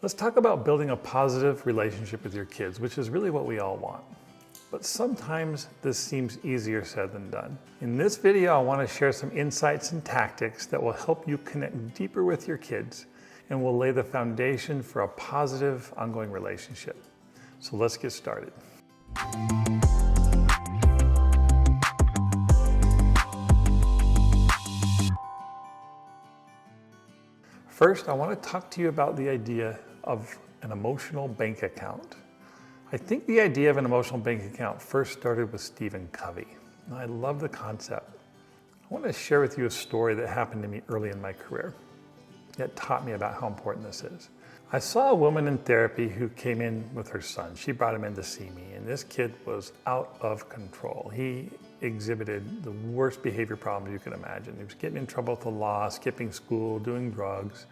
Let's talk about building a positive relationship with your kids, which is really what we all want. But sometimes this seems easier said than done. In this video, I want to share some insights and tactics that will help you connect deeper with your kids and will lay the foundation for a positive, ongoing relationship. So let's get started. First, I want to talk to you about the idea of an emotional bank account. I think the idea of an emotional bank account first started with Stephen Covey. And I love the concept. I want to share with you a story that happened to me early in my career that taught me about how important this is. I saw a woman in therapy who came in with her son. She brought him in to see me, and this kid was out of control. He exhibited the worst behavior problems you could imagine. He was getting in trouble with the law, skipping school, doing drugs.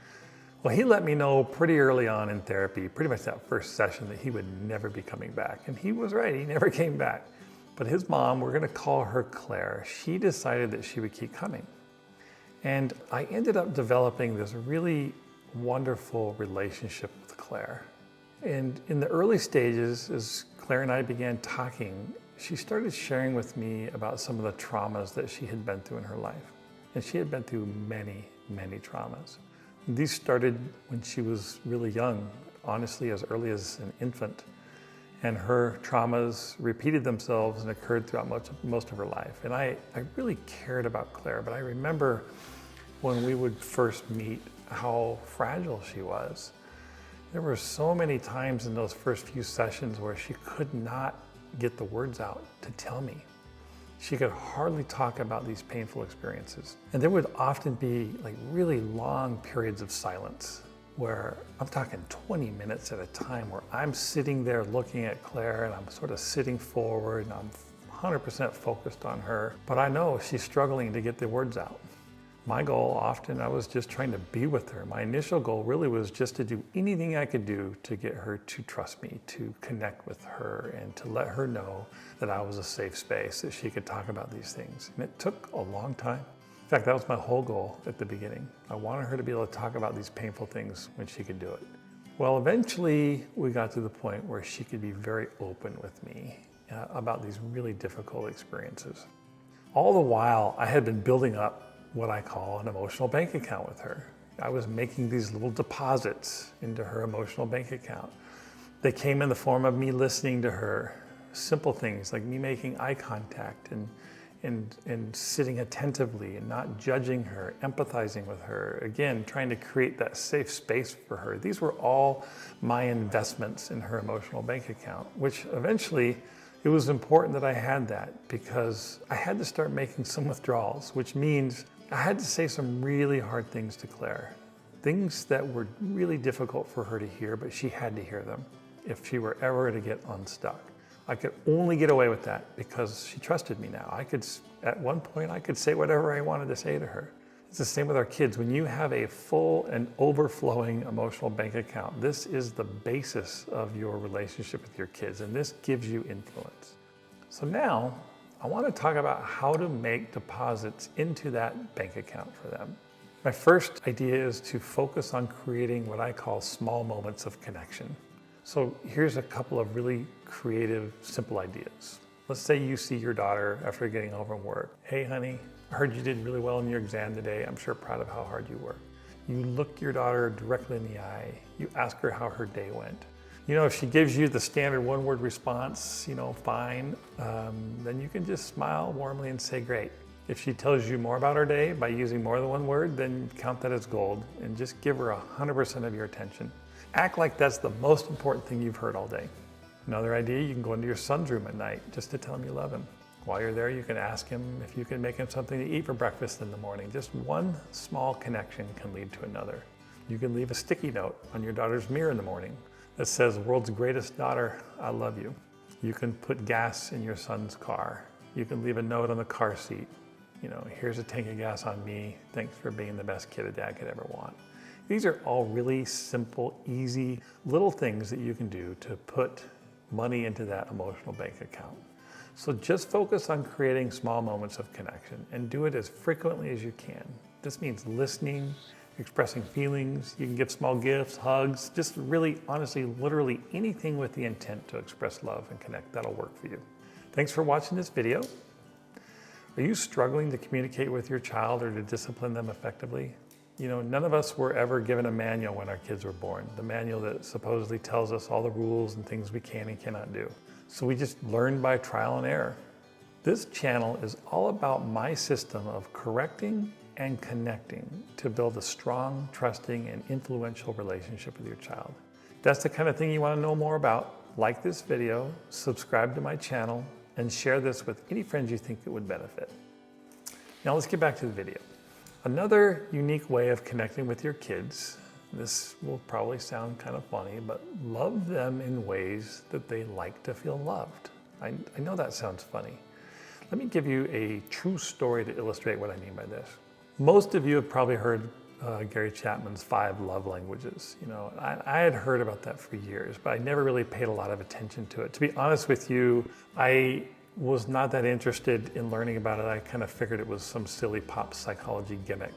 Well, he let me know pretty early on in therapy, pretty much that first session, that he would never be coming back. And he was right, he never came back. But his mom, we're gonna call her Claire, she decided that she would keep coming. And I ended up developing this really wonderful relationship with Claire. And in the early stages, as Claire and I began talking, she started sharing with me about some of the traumas that she had been through in her life. And she had been through many, many traumas. These started when she was really young, honestly, as early as an infant. And her traumas repeated themselves and occurred throughout most of her life. And I really cared about Claire, but I remember when we would first meet how fragile she was. There were so many times in those first few sessions where she could not get the words out to tell me. She could hardly talk about these painful experiences. And there would often be like really long periods of silence where I'm talking 20 minutes at a time where I'm sitting there looking at Claire and I'm sort of sitting forward and I'm 100% focused on her. But I know she's struggling to get the words out. My goal often, I was just trying to be with her. My initial goal really was just to do anything I could do to get her to trust me, to connect with her, and to let her know that I was a safe space, that she could talk about these things. And it took a long time. In fact, that was my whole goal at the beginning. I wanted her to be able to talk about these painful things when she could do it. Well, eventually we got to the point where she could be very open with me about these really difficult experiences. All the while, I had been building up what I call an emotional bank account with her. I was making these little deposits into her emotional bank account. They came in the form of me listening to her, simple things like me making eye contact and sitting attentively and not judging her, empathizing with her, again, trying to create that safe space for her. These were all my investments in her emotional bank account, which eventually it was important that I had that because I had to start making some withdrawals, which means I had to say some really hard things to Claire, things that were really difficult for her to hear, but she had to hear them if she were ever to get unstuck. I could only get away with that because she trusted me now. At one point, I could say whatever I wanted to say to her. It's the same with our kids. When you have a full and overflowing emotional bank account, this is the basis of your relationship with your kids, and this gives you influence. So now, I want to talk about how to make deposits into that bank account for them. My first idea is to focus on creating what I call small moments of connection. So here's a couple of really creative, simple ideas. Let's say you see your daughter after getting home from work. Hey honey, I heard you did really well in your exam today. I'm sure proud of how hard you worked. You look your daughter directly in the eye. You ask her how her day went. You know, if she gives you the standard one-word response, fine, then you can just smile warmly and say, great. If she tells you more about her day by using more than one word, then count that as gold and just give her 100% of your attention. Act like that's the most important thing you've heard all day. Another idea, you can go into your son's room at night just to tell him you love him. While you're there, you can ask him if you can make him something to eat for breakfast in the morning. Just one small connection can lead to another. You can leave a sticky note on your daughter's mirror in the morning that says, world's greatest daughter, I love you. You can put gas in your son's car. You can leave a note on the car seat. Here's a tank of gas on me. Thanks for being the best kid a dad could ever want. These are all really simple, easy, little things that you can do to put money into that emotional bank account. So just focus on creating small moments of connection and do it as frequently as you can. This means listening expressing feelings. You can give small gifts, hugs, just really, honestly, literally anything with the intent to express love and connect. That'll work for you. Thanks for watching this video. Are you struggling to communicate with your child or to discipline them effectively? You know, none of us were ever given a manual when our kids were born, the manual that supposedly tells us all the rules and things we can and cannot do. So we just learn by trial and error. This channel is all about my system of correcting and connecting to build a strong, trusting, and influential relationship with your child. If that's the kind of thing you want to know more about, like this video, subscribe to my channel, and share this with any friends you think it would benefit. Now let's get back to the video. Another unique way of connecting with your kids, this will probably sound kind of funny, but love them in ways that they like to feel loved. I know that sounds funny. Let me give you a true story to illustrate what I mean by this. Most of you have probably heard Gary Chapman's 5 love languages. You know, I had heard about that for years, but I never really paid a lot of attention to it. To be honest with you, I was not that interested in learning about it. I kind of figured it was some silly pop psychology gimmick.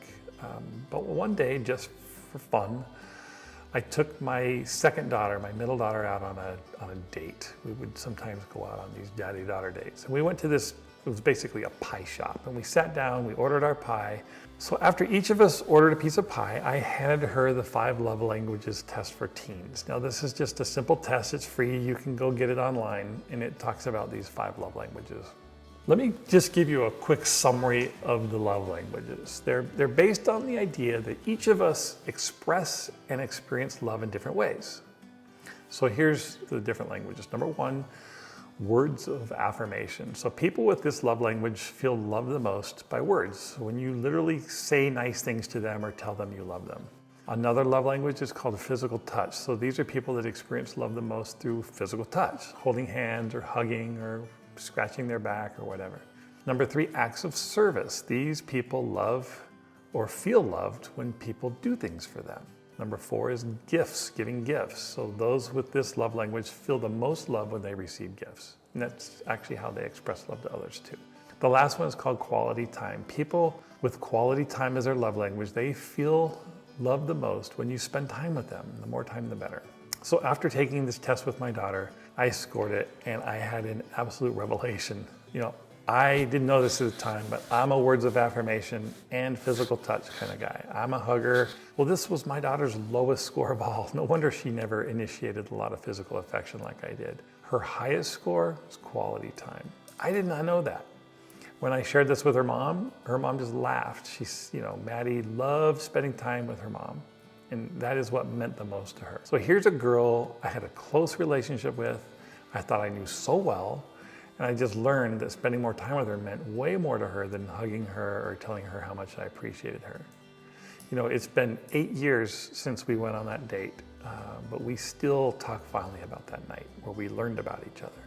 But one day, just for fun, I took my second daughter, my middle daughter, out on a date. We would sometimes go out on these daddy-daughter dates. And we went to this, it was basically a pie shop. And we sat down, we ordered our pie. So after each of us ordered a piece of pie, I handed her the 5 love languages test for teens. Now this is just a simple test, it's free, you can go get it online, and it talks about these 5 love languages. Let me just give you a quick summary of the love languages. They're based on the idea that each of us express and experience love in different ways. So here's the different languages. Number 1, words of affirmation. So people with this love language feel loved the most by words. So when you literally say nice things to them or tell them you love them. Another love language is called physical touch. So these are people that experience love the most through physical touch, holding hands or hugging or scratching their back or whatever. Number 3, acts of service. These people love or feel loved when people do things for them. Number 4 is gifts, giving gifts. So those with this love language feel the most love when they receive gifts. And that's actually how they express love to others too. The last one is called quality time. People with quality time as their love language, they feel loved the most when you spend time with them. The more time, the better. So after taking this test with my daughter, I scored it and I had an absolute revelation. You know, I didn't know this at the time, but I'm a words of affirmation and physical touch kind of guy. I'm a hugger. Well, this was my daughter's lowest score of all. No wonder she never initiated a lot of physical affection like I did. Her highest score was quality time. I did not know that. When I shared this with her mom just laughed. She's, you know, Maddie loved spending time with her mom. And that is what meant the most to her. So here's a girl I had a close relationship with. I thought I knew so well. And I just learned that spending more time with her meant way more to her than hugging her or telling her how much I appreciated her. You know, it's been 8 years since we went on that date, but we still talk fondly about that night where we learned about each other.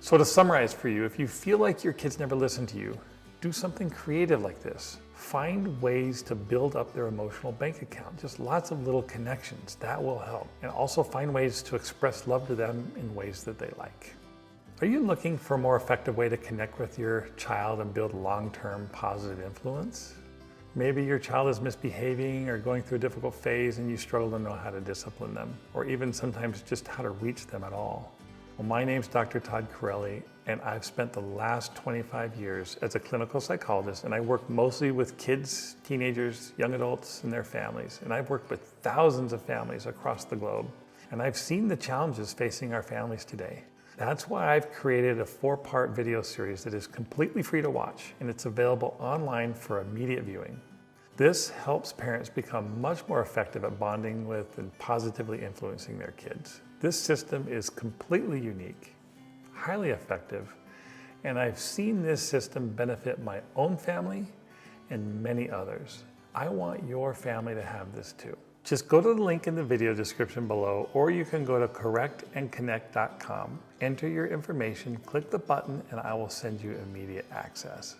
So to summarize for you, if you feel like your kids never listen to you, do something creative like this. Find ways to build up their emotional bank account. Just lots of little connections, that will help. And also find ways to express love to them in ways that they like. Are you looking for a more effective way to connect with your child and build long-term positive influence? Maybe your child is misbehaving or going through a difficult phase and you struggle to know how to discipline them, or even sometimes just how to reach them at all. Well, my name's Dr. Todd Corelli, and I've spent the last 25 years as a clinical psychologist, and I work mostly with kids, teenagers, young adults, and their families. And I've worked with thousands of families across the globe, and I've seen the challenges facing our families today. That's why I've created a 4-part video series that is completely free to watch, and it's available online for immediate viewing. This helps parents become much more effective at bonding with and positively influencing their kids. This system is completely unique, highly effective, and I've seen this system benefit my own family and many others. I want your family to have this too. Just go to the link in the video description below, or you can go to correctandconnect.com, enter your information, click the button, and I will send you immediate access.